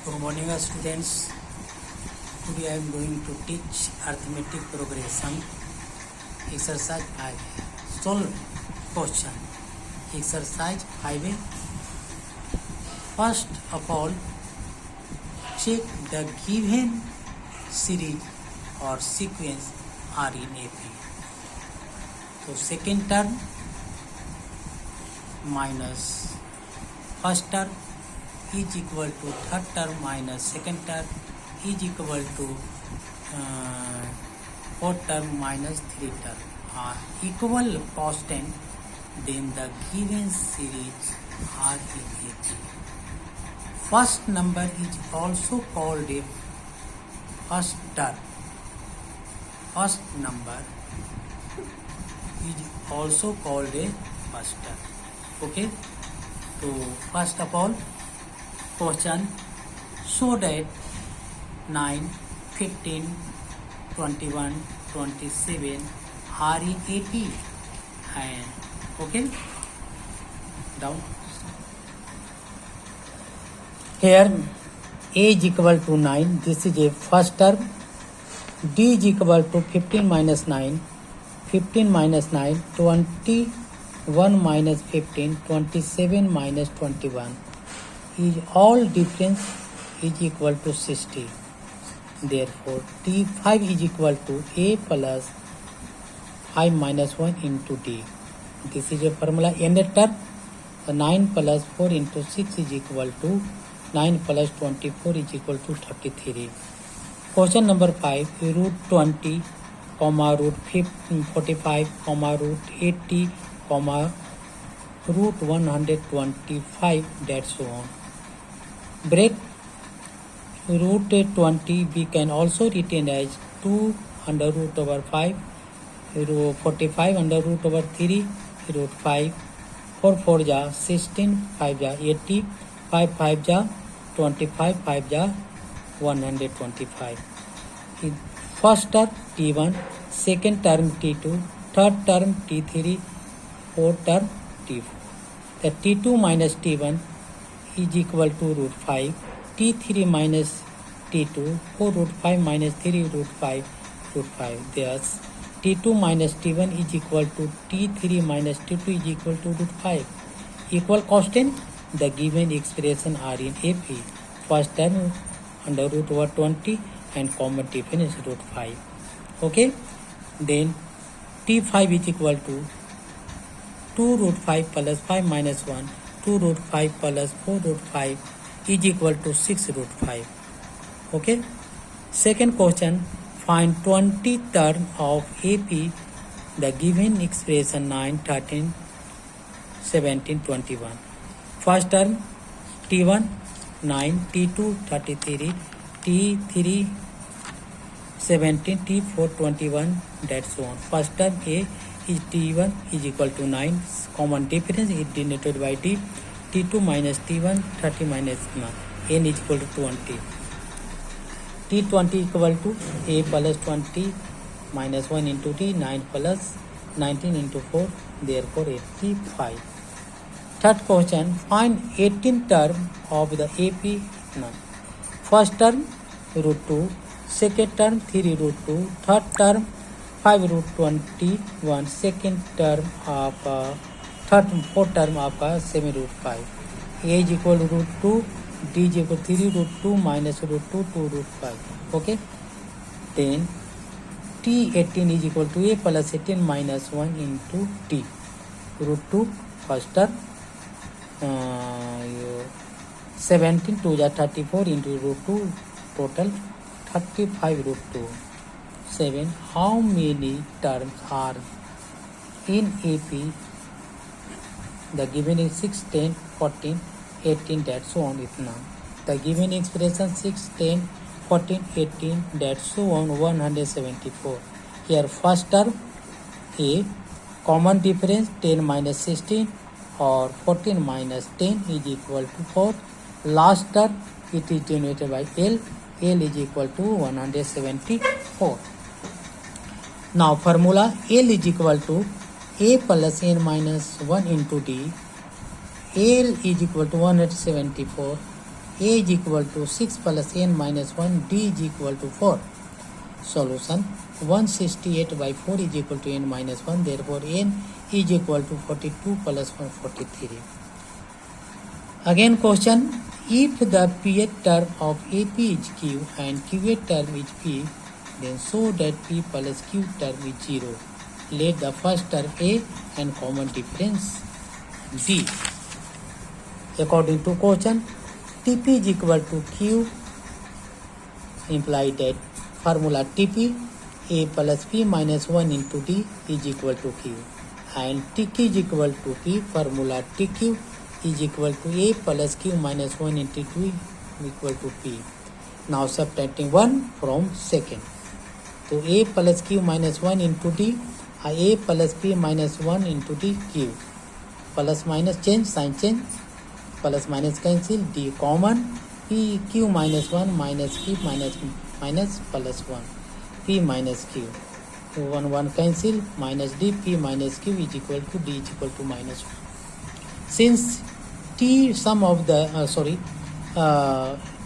Good morning, students. Today I am going to teach arithmetic progression. Exercise 5. Solve question. Exercise 5. First of all, check the given series or sequence are in AP. So second term minus first term is equal to third term minus second term is equal to fourth term minus third term are equal constant, then the given series are in AP. First number is also called a first term. First number is also called a first term. Okay. So first of all, question, show that 9, 15, 21, 27 are in AP and okay, down. Here A is equal to 9, this is a first term. D is equal to 15 minus 9, 15 minus 9, 21 minus 15, 27 minus 21. Is all difference is equal to 60. Therefore, T5 is equal to A plus 5 minus 1 into D. This is a formula. Nth term, 9 plus 4 into 6 is equal to 9 plus 24 is equal to 33. Question number 5, root 20, root 45, root 80, root 125, that's so on. Break root 20 we can also retain as 2 under root over 5, 45 under root over 3, root 5, 4 4 ja 16, 5 ja 80, 5 5 ja 25, 5 ja 125. First term T1, second term T2, third term T3, fourth term T4. The T2 minus T1 is equal to root 5, T3 minus T2, 4 root 5 minus 3 root 5, root 5. Thus, T2 minus T1 is equal to T3 minus T2 is equal to root 5. Equal constant, the given expression are in AP. First term under root over 20 and common difference is root 5. Okay, then T5 is equal to 2 root 5 plus 5 minus 1, 2 root 5 plus 4 root 5 is equal to 6 root 5. Okay. Second question, find 20 term of AP. The given expression 9, 13, 17, 21. First term T1 9, T2 33, T3 17, T4 21, that's so on. First term A is T1 is equal to 9. Common difference is denoted by D. T2 minus T1, 30 minus 9. N is equal to 20. T20 equal to A plus 20 minus 1 into D, 9 plus 19 into 4, therefore 85. Third question, find 18 term of the AP. First term root 2, second term 3 root 2, third term 5 root 21, second term of fourth term of 7 root 5. A is equal to root 2, D is equal to 3 root 2 minus root 2, 2 root 5. Okay. Then T18 is equal to A plus 18 minus 1 into T. Root 2 first term. 17 2 ja 34 into root 2, total 35 root 2. 7. How many terms are in AP? The given is 6, 10, 14, 18, that's so on. The given expression 6, 10, 14, 18, that's so on, 174. Here first term A, common difference 10 minus 16 or 14 minus 10 is equal to 4. Last term it is denoted by L. L is equal to 174. Now formula L is equal to A plus N minus 1 into D. L is equal to 174 A is equal to 6 plus n minus 1, D is equal to 4. Solution 168 by 4 is equal to n minus 1, therefore n is equal to 42 plus 143. Again question, if the pth term of AP is Q and qth term is P, then show that P plus Q term is 0. Let the first term A and common difference D. According to question, Tp is equal to Q, imply that formula Tp A plus P minus 1 into D is equal to Q, and Tq is equal to P, formula Tq is equal to A plus Q minus 1 into 2 equal to P. Now subtracting 1 from second. So A plus Q minus 1 into D, A plus P minus 1 into D, Q. Plus minus change, sign change, plus minus cancel, D common, P Q minus 1 minus P minus plus 1, P minus Q. 1 cancel, minus D, P minus Q is equal to D is equal to minus 1. Since T sum of the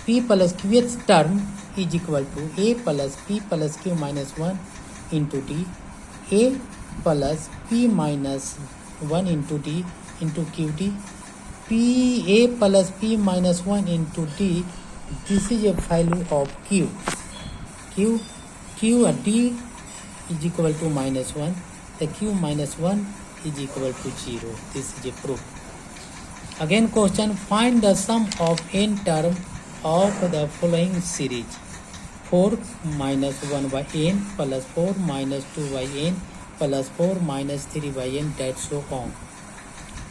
P plus Qth term is equal to A plus P plus Q minus 1 into D, A plus P minus 1 into D into QD, P A plus P minus 1 into D, this is a value of Q. Q D is equal to minus 1, the Q minus 1 is equal to 0. This is a proof. Again question, find the sum of n term of the following series. 4 minus 1 by n plus 4 minus 2 by n plus 4 minus 3 by n, that's so on.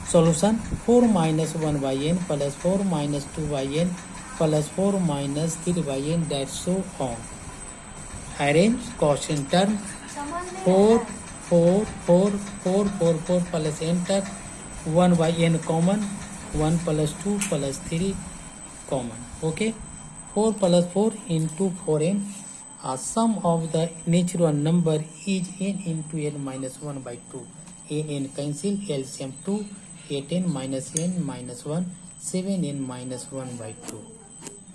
Solution 4 minus 1 by n plus 4 minus 2 by n plus 4 minus 3 by n, that's so on. Arrange question term 4 plus n term, 1 by n common, 1 plus 2 plus 3 common. Okay, 4 plus 4 into 4n. Sum of the natural number is n into n minus 1 by 2. n cancel, LCM 2, 8n minus n minus 1, 7n minus 1 by 2.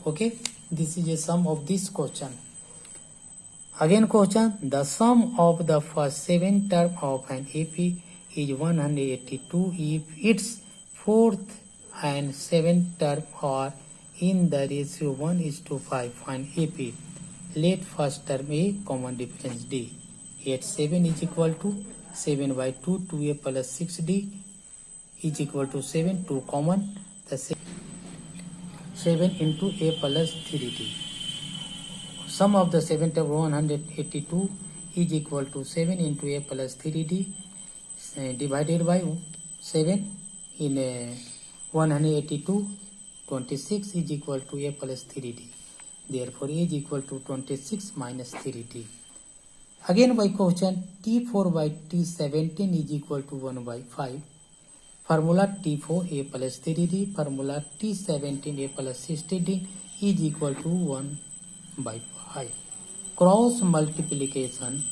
Okay, this is a sum of this question. Again question, the sum of the first 7 term of an AP is 182 if its fourth and 7th term are in the ratio 1:5. Find AP. Let first term A, common difference D. 8 7 is equal to 7 by 2, 2A plus 6D is equal to 7, 2 common, the 7 into A plus 3D. Sum of the 7 term 182 is equal to 7 into A plus 3D divided by 7 in 182, 26 is equal to A plus 3D. Therefore, A is equal to 26 minus 3D. Again by question, T4 by T17 is equal to 1 by 5. Formula T4 A plus 3D, formula T17 A plus 16 is equal to 1 by 5. Cross multiplication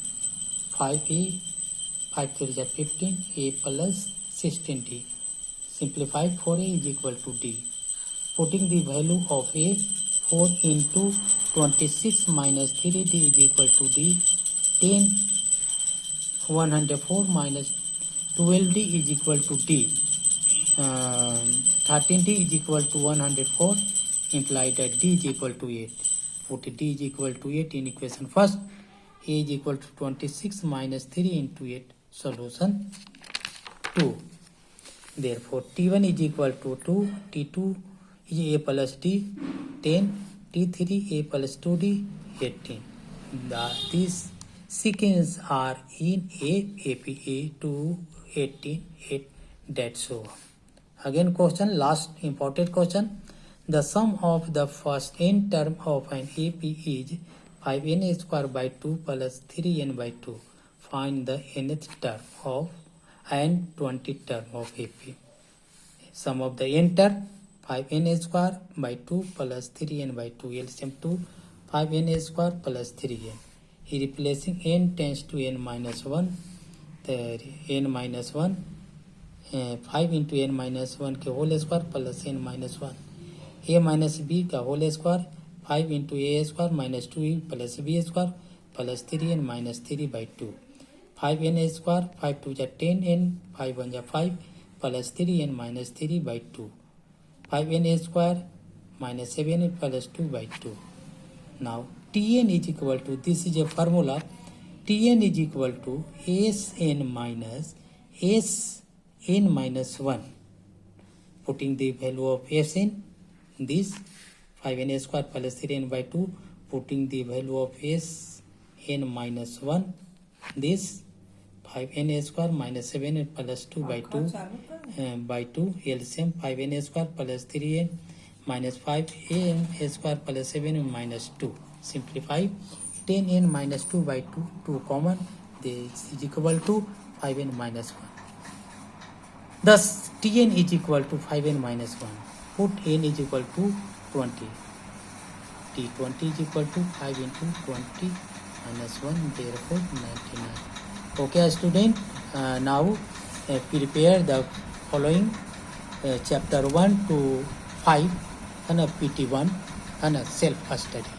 5A, 5 3 is 15, A plus 16D. Simplify 4A is equal to D. Putting the value of A, 4 into 26 minus 3D is equal to D. 10, 104 minus 12D is equal to D. 13D is equal to 104, imply that D is equal to 8. Put D is equal to 8 in equation first. A is equal to 26 minus 3 into 8. Solution 2. Therefore, T1 is equal to 2, T2 is A plus D, 10, T3 A plus 2D, 18. These sequences are in A, APA 2, 18, 8, that's so. Again question, last important question. The sum of the first n term of an AP is 5n square by 2 plus 3n by 2. Find the nth term of and 20th term of AP. Sum of the n term 5n square by 2 plus 3n by 2. LCM 2, 5n square plus 3n. Replacing n tends to n minus 1. There n minus 1. 5 into n minus 1 के whole square plus n minus 1. a minus b का whole square 5 into a square minus 2 plus b square plus 3n minus 3/2 5n square 5 2 जा 10n 5 1 जा 5 plus 3n minus 3/2 5n square minus 7n plus 2/2. Now Tn is equal to, this is a formula, Tn is equal to Sn minus Sn minus 1. Putting the value of Sn, this 5n square plus 3n/2, putting the value of Sn minus 1, this 5n square minus 7n plus 2/2 by 2 LCM 5n square plus 3n minus 5n square plus 7n minus 2. Simplify 10n minus 2/2, 2 common, this is equal to 5n minus 1. Thus Tn is equal to 5n minus 1. Put n is equal to 20. T20 is equal to 5 into 20 minus 1, therefore 99. Okay student, now prepare the following chapter 1 to 5 and a PT1 and a self study.